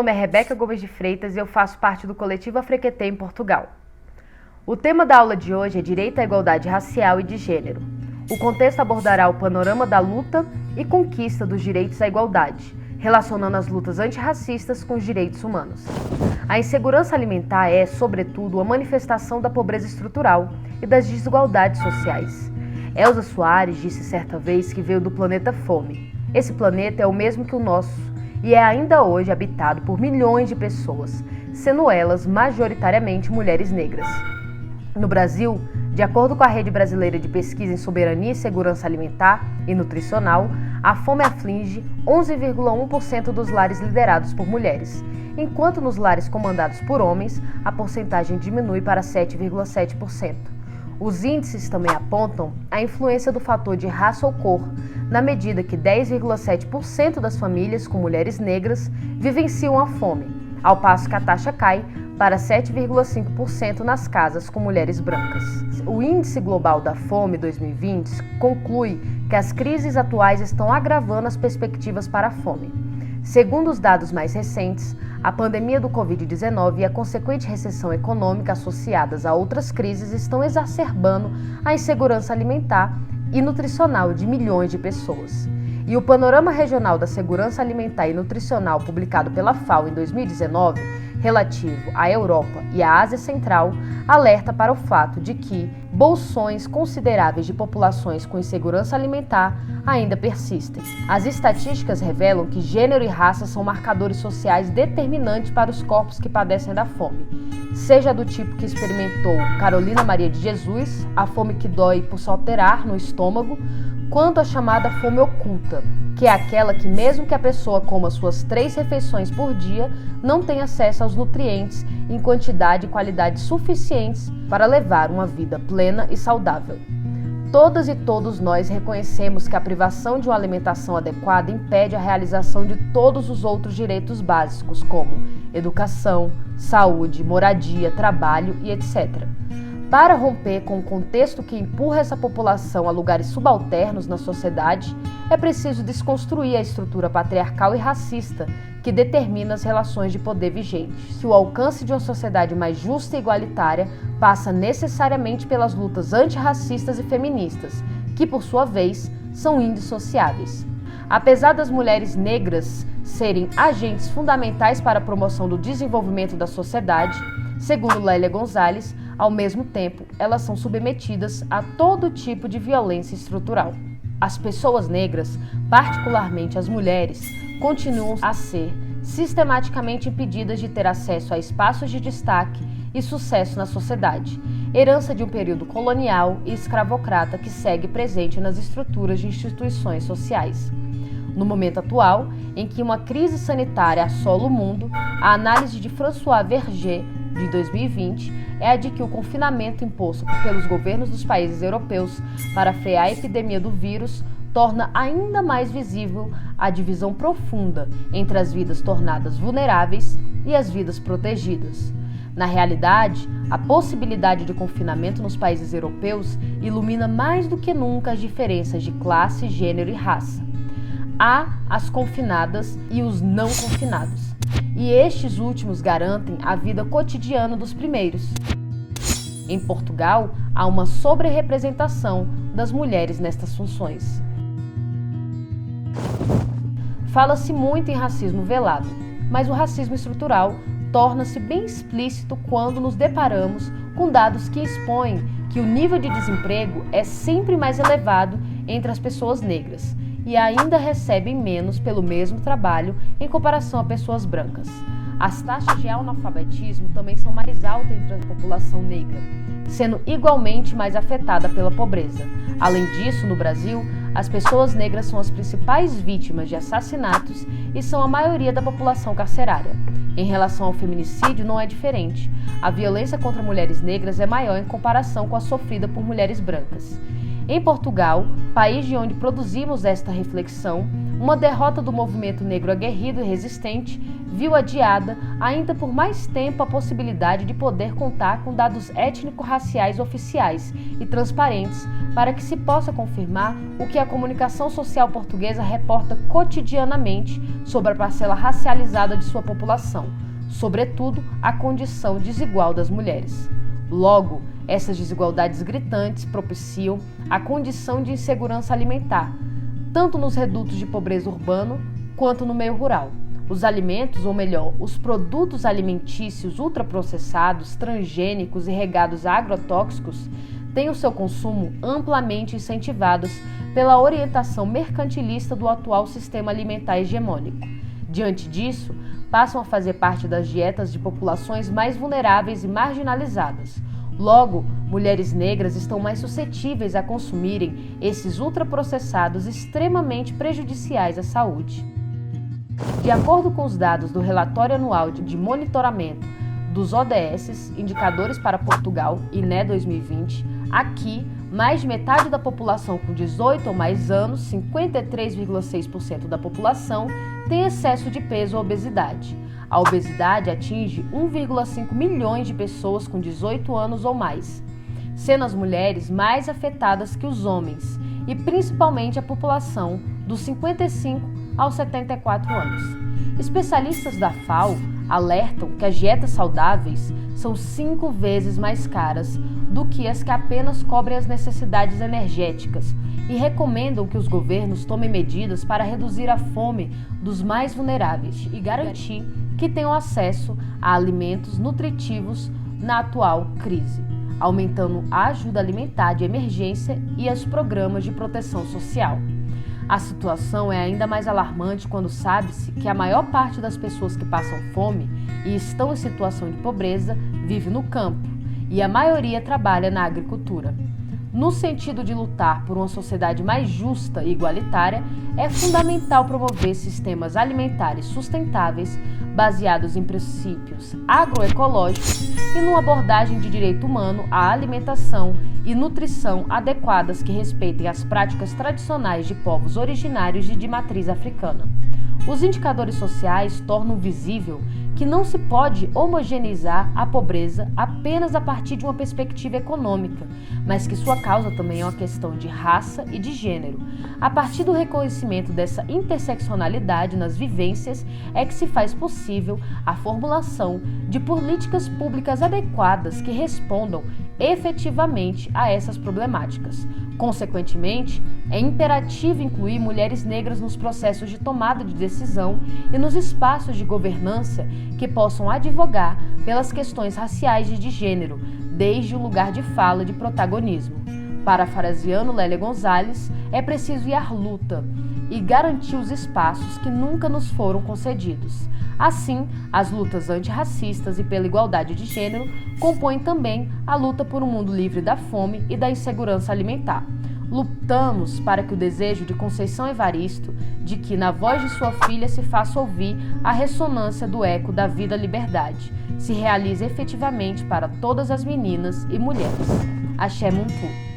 nome é Rebeca Gomes de Freitas e eu faço parte do coletivo Afrequetê em Portugal. O tema da aula de hoje é Direito à Igualdade Racial e de Gênero. O contexto abordará o panorama da luta e conquista dos direitos à igualdade, relacionando as lutas antirracistas com os direitos humanos. A insegurança alimentar é, sobretudo, a manifestação da pobreza estrutural e das desigualdades sociais. Elza Soares disse certa vez que veio do planeta Fome. Esse planeta é o mesmo que o nosso e é ainda hoje habitado por milhões de pessoas, sendo elas majoritariamente mulheres negras. No Brasil, de acordo com a Rede Brasileira de Pesquisa em Soberania e Segurança Alimentar e Nutricional, a fome aflige 11,1% dos lares liderados por mulheres, enquanto nos lares comandados por homens, a porcentagem diminui para 7,7%. Os índices também apontam a influência do fator de raça ou cor, na medida que 10,7% das famílias com mulheres negras vivenciam a fome, ao passo que a taxa cai para 7,5% nas casas com mulheres brancas. O Índice Global da Fome 2020 conclui que as crises atuais estão agravando as perspectivas para a fome. Segundo os dados mais recentes, a pandemia do Covid-19 e a consequente recessão econômica associadas a outras crises estão exacerbando a insegurança alimentar e nutricional de milhões de pessoas. E o Panorama Regional da Segurança Alimentar e Nutricional, publicado pela FAO em 2019, relativo à Europa e à Ásia Central, alerta para o fato de que bolsões consideráveis de populações com insegurança alimentar ainda persistem. As estatísticas revelam que gênero e raça são marcadores sociais determinantes para os corpos que padecem da fome, seja do tipo que experimentou Carolina Maria de Jesus, a fome que dói por só ter ar no estômago, quanto a chamada fome oculta, que é aquela que mesmo que a pessoa coma suas 3 refeições por dia, não tem acesso aos nutrientes em quantidade e qualidade suficientes para levar uma vida plena e saudável. Todas e todos nós reconhecemos que a privação de uma alimentação adequada impede a realização de todos os outros direitos básicos, como educação, saúde, moradia, trabalho e etc. Para romper com o contexto que empurra essa população a lugares subalternos na sociedade, é preciso desconstruir a estrutura patriarcal e racista que determina as relações de poder vigentes. Que o alcance de uma sociedade mais justa e igualitária passa necessariamente pelas lutas antirracistas e feministas, que, por sua vez, são indissociáveis. Apesar das mulheres negras serem agentes fundamentais para a promoção do desenvolvimento da sociedade, segundo Lélia Gonzalez, ao mesmo tempo, elas são submetidas a todo tipo de violência estrutural. As pessoas negras, particularmente as mulheres, continuam a ser sistematicamente impedidas de ter acesso a espaços de destaque e sucesso na sociedade, herança de um período colonial e escravocrata que segue presente nas estruturas de instituições sociais. No momento atual, em que uma crise sanitária assola o mundo, a análise de François Verger, de 2020, é a de que o confinamento imposto pelos governos dos países europeus para frear a epidemia do vírus torna ainda mais visível a divisão profunda entre as vidas tornadas vulneráveis e as vidas protegidas. Na realidade, a possibilidade de confinamento nos países europeus ilumina mais do que nunca as diferenças de classe, gênero e raça. Há as confinadas e os não confinados, e estes últimos garantem a vida cotidiana dos primeiros. Em Portugal, há uma sobre-representação das mulheres nestas funções. Fala-se muito em racismo velado, mas o racismo estrutural torna-se bem explícito quando nos deparamos com dados que expõem que o nível de desemprego é sempre mais elevado entre as pessoas negras e ainda recebem menos pelo mesmo trabalho em comparação a pessoas brancas. As taxas de analfabetismo também são mais altas entre a população negra, sendo igualmente mais afetada pela pobreza. Além disso, no Brasil, as pessoas negras são as principais vítimas de assassinatos e são a maioria da população carcerária. Em relação ao feminicídio, não é diferente. A violência contra mulheres negras é maior em comparação com a sofrida por mulheres brancas. Em Portugal, país de onde produzimos esta reflexão, uma derrota do movimento negro aguerrido e resistente viu adiada ainda por mais tempo a possibilidade de poder contar com dados étnico-raciais oficiais e transparentes para que se possa confirmar o que a comunicação social portuguesa reporta cotidianamente sobre a parcela racializada de sua população, sobretudo a condição desigual das mulheres. Logo, essas desigualdades gritantes propiciam a condição de insegurança alimentar, tanto nos redutos de pobreza urbano quanto no meio rural. Os alimentos, ou melhor, os produtos alimentícios ultraprocessados, transgênicos e regados a agrotóxicos, têm o seu consumo amplamente incentivados pela orientação mercantilista do atual sistema alimentar hegemônico. Diante disso, passam a fazer parte das dietas de populações mais vulneráveis e marginalizadas. Logo, mulheres negras estão mais suscetíveis a consumirem esses ultraprocessados extremamente prejudiciais à saúde. De acordo com os dados do Relatório Anual de Monitoramento dos ODS, Indicadores para Portugal, INE 2020, aqui, mais de metade da população com 18 ou mais anos, 53,6% da população, tem excesso de peso ou obesidade. A obesidade atinge 1,5 milhões de pessoas com 18 anos ou mais, sendo as mulheres mais afetadas que os homens, e principalmente a população dos 55 aos 74 anos. Especialistas da FAO alertam que as dietas saudáveis são 5 vezes mais caras do que as que apenas cobrem as necessidades energéticas e recomendam que os governos tomem medidas para reduzir a fome dos mais vulneráveis e garantir que tenham acesso a alimentos nutritivos na atual crise, aumentando a ajuda alimentar de emergência e os programas de proteção social. A situação é ainda mais alarmante quando sabe-se que a maior parte das pessoas que passam fome e estão em situação de pobreza vive no campo e a maioria trabalha na agricultura. No sentido de lutar por uma sociedade mais justa e igualitária, é fundamental promover sistemas alimentares sustentáveis baseados em princípios agroecológicos e numa abordagem de direito humano à alimentação e nutrição adequadas que respeitem as práticas tradicionais de povos originários e de matriz africana. Os indicadores sociais tornam visível que não se pode homogeneizar a pobreza apenas a partir de uma perspectiva econômica, mas que sua causa também é uma questão de raça e de gênero. A partir do reconhecimento dessa interseccionalidade nas vivências é que se faz possível a formulação de políticas públicas adequadas que respondam efetivamente a essas problemáticas. Consequentemente, é imperativo incluir mulheres negras nos processos de tomada de decisão e nos espaços de governança que possam advogar pelas questões raciais e de gênero, desde o lugar de fala e de protagonismo. Parafraseando Lélia Gonzalez, é preciso ir à luta e garantir os espaços que nunca nos foram concedidos. Assim, as lutas antirracistas e pela igualdade de gênero compõem também a luta por um mundo livre da fome e da insegurança alimentar. Lutamos para que o desejo de Conceição Evaristo de que na voz de sua filha se faça ouvir a ressonância do eco da vida-liberdade se realize efetivamente para todas as meninas e mulheres. Axé Muntu.